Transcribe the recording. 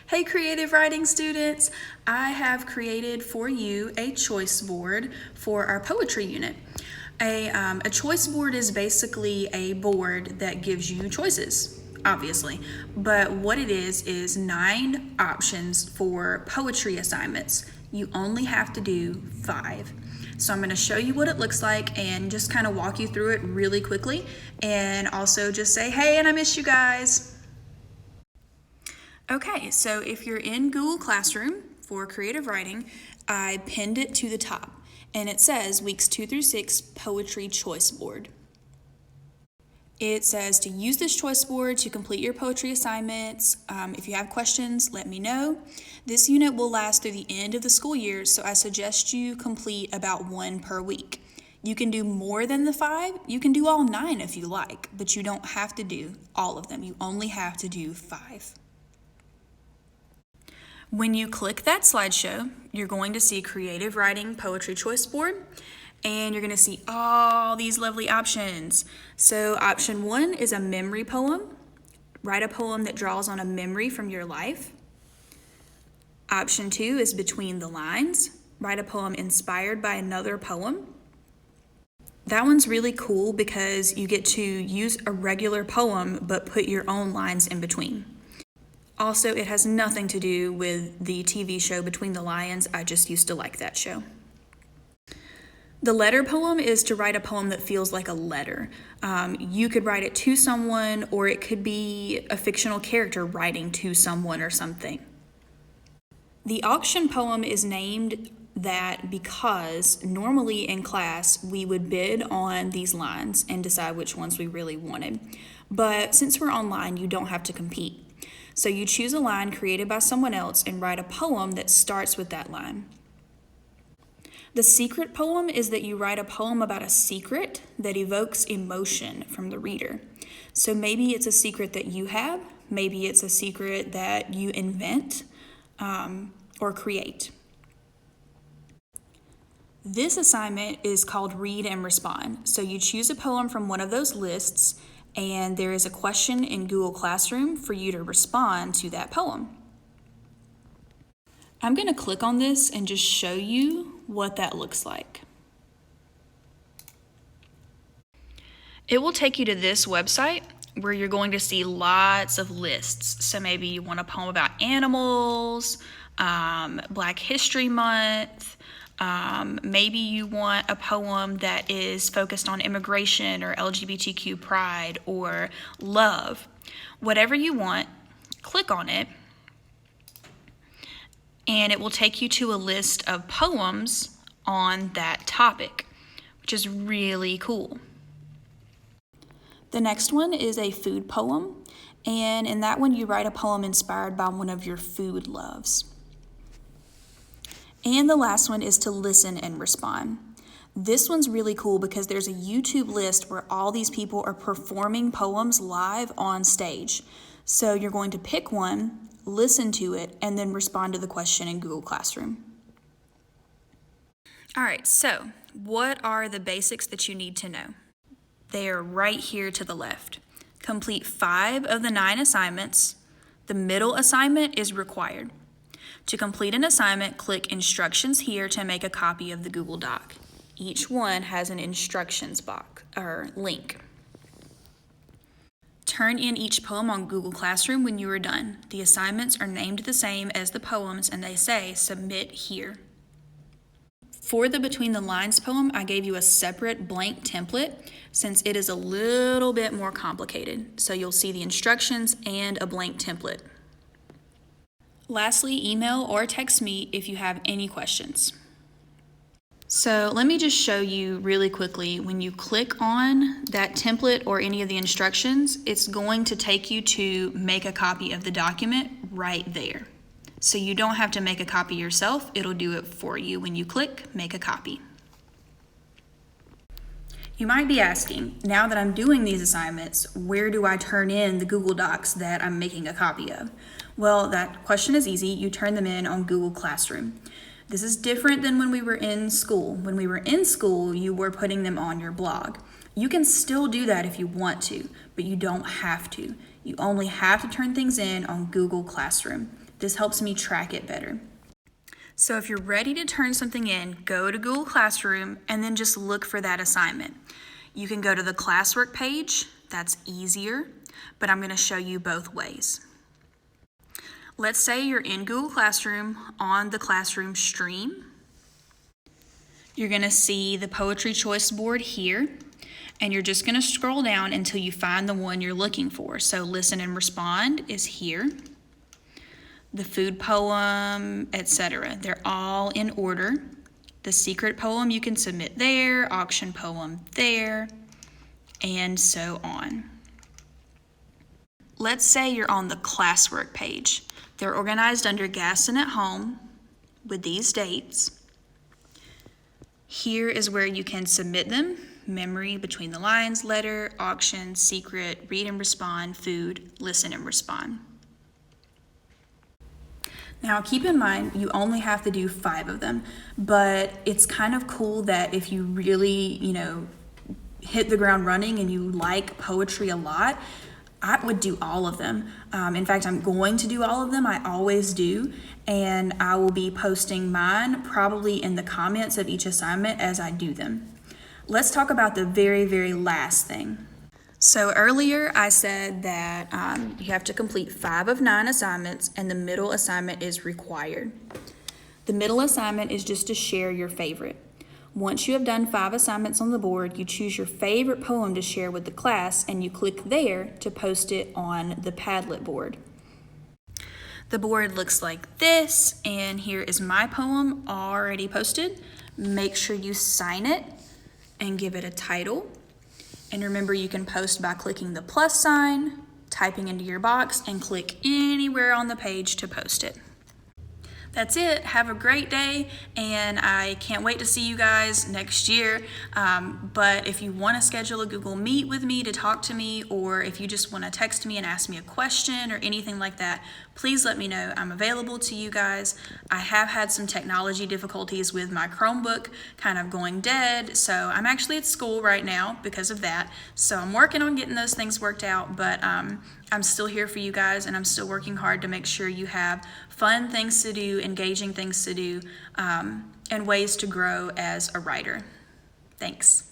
Hey creative writing students, I have created for you a choice board for our poetry unit. A choice board is basically a board that gives you choices, obviously, but what it is 9 options for poetry assignments. You only have to do 5. So I'm going to show you what it looks like and just kind of walk you through it really quickly, and also just say, hey, and I miss you guys. Okay, so if you're in Google Classroom for creative writing, I pinned it to the top, and it says weeks 2 through 6 poetry choice board. It says to use this choice board to complete your poetry assignments. If you have questions, let me know. This unit will last through the end of the school year, so I suggest you complete about 1 per week. You can do more than the 5. You can do all 9 if you like, but you don't have to do all of them. You only have to do 5. When you click that slideshow, you're going to see Creative Writing Poetry Choice Board, and you're going to see all these lovely options. So option 1 is a memory poem. Write a poem that draws on a memory from your life. Option 2 is Between the Lines. Write a poem inspired by another poem. That one's really cool because you get to use a regular poem but put your own lines in between. Also, it has nothing to do with the TV show Between the Lions. I just used to like that show. The letter poem is to write a poem that feels like a letter. You could write it to someone, or it could be a fictional character writing to someone or something. The auction poem is named that because normally in class we would bid on these lines and decide which ones we really wanted. But since we're online, you don't have to compete. So you choose a line created by someone else and write a poem that starts with that line. The secret poem is that you write a poem about a secret that evokes emotion from the reader. So maybe it's a secret that you have, maybe it's a secret that you invent or create. This assignment is called Read and Respond. So you choose a poem from one of those lists, and there is a question in Google Classroom for you to respond to that poem. I'm going to click on this and just show you what that looks like. It will take you to this website where you're going to see lots of lists. So maybe you want a poem about animals, Black History Month, maybe you want a poem that is focused on immigration or LGBTQ pride or love. Whatever you want, click on it, and it will take you to a list of poems on that topic, which is really cool. The next one is a food poem, and in that one you write a poem inspired by one of your food loves. And the last one is to listen and respond. This one's really cool because there's a YouTube list where all these people are performing poems live on stage. So you're going to pick one, listen to it, and then respond to the question in Google Classroom. All right, so what are the basics that you need to know? They are right here to the left. Complete 5 of the 9 assignments. The middle assignment is required. To complete an assignment, click Instructions here to make a copy of the Google Doc. Each one has an instructions box or link. Turn in each poem on Google Classroom when you are done. The assignments are named the same as the poems, and they say Submit Here. For the Between the Lines poem, I gave you a separate blank template since it is a little bit more complicated. So you'll see the instructions and a blank template. Lastly, email or text me if you have any questions. So let me just show you really quickly. When you click on that template or any of the instructions, it's going to take you to make a copy of the document right there. So you don't have to make a copy yourself. It'll do it for you when you click Make a Copy. You might be asking, now that I'm doing these assignments, where do I turn in the Google Docs that I'm making a copy of? Well, that question is easy. You turn them in on Google Classroom. This is different than when we were in school. When we were in school, you were putting them on your blog. You can still do that if you want to, but you don't have to. You only have to turn things in on Google Classroom. This helps me track it better. So if you're ready to turn something in, go to Google Classroom and then just look for that assignment. You can go to the classwork page, that's easier, but I'm going to show you both ways. Let's say you're in Google Classroom on the classroom stream. You're going to see the poetry choice board here, and you're just going to scroll down until you find the one you're looking for. So listen and respond is here. The food poem, etc. They're all in order. The secret poem you can submit there, auction poem there, and so on. Let's say you're on the classwork page. They're organized under Gaston at Home with these dates. Here is where you can submit them: memory, between the lines, letter, auction, secret, read and respond, food, listen and respond. Now keep in mind, you only have to do 5 of them, but it's kind of cool that if you really, hit the ground running and you like poetry a lot, I would do all of them. In fact, I'm going to do all of them. I always do. And I will be posting mine probably in the comments of each assignment as I do them. Let's talk about the very, very last thing. So earlier I said that you have to complete 5 of 9 assignments, and the middle assignment is required. The middle assignment is just to share your favorite. Once you have done 5 assignments on the board, you choose your favorite poem to share with the class, and you click there to post it on the Padlet board. The board looks like this, and here is my poem already posted. Make sure you sign it and give it a title. And remember, you can post by clicking the plus sign, typing into your box, and click anywhere on the page to post it. That's it. Have a great day, and I can't wait to see you guys next year. But if you want to schedule a Google Meet with me to talk to me, or if you just want to text me and ask me a question or anything like that, please let me know. I'm available to you guys. I have had some technology difficulties with my Chromebook kind of going dead, so I'm actually at school right now because of that. So I'm working on getting those things worked out, but I'm still here for you guys, and I'm still working hard to make sure you have fun things to do, engaging things to do, and ways to grow as a writer. Thanks.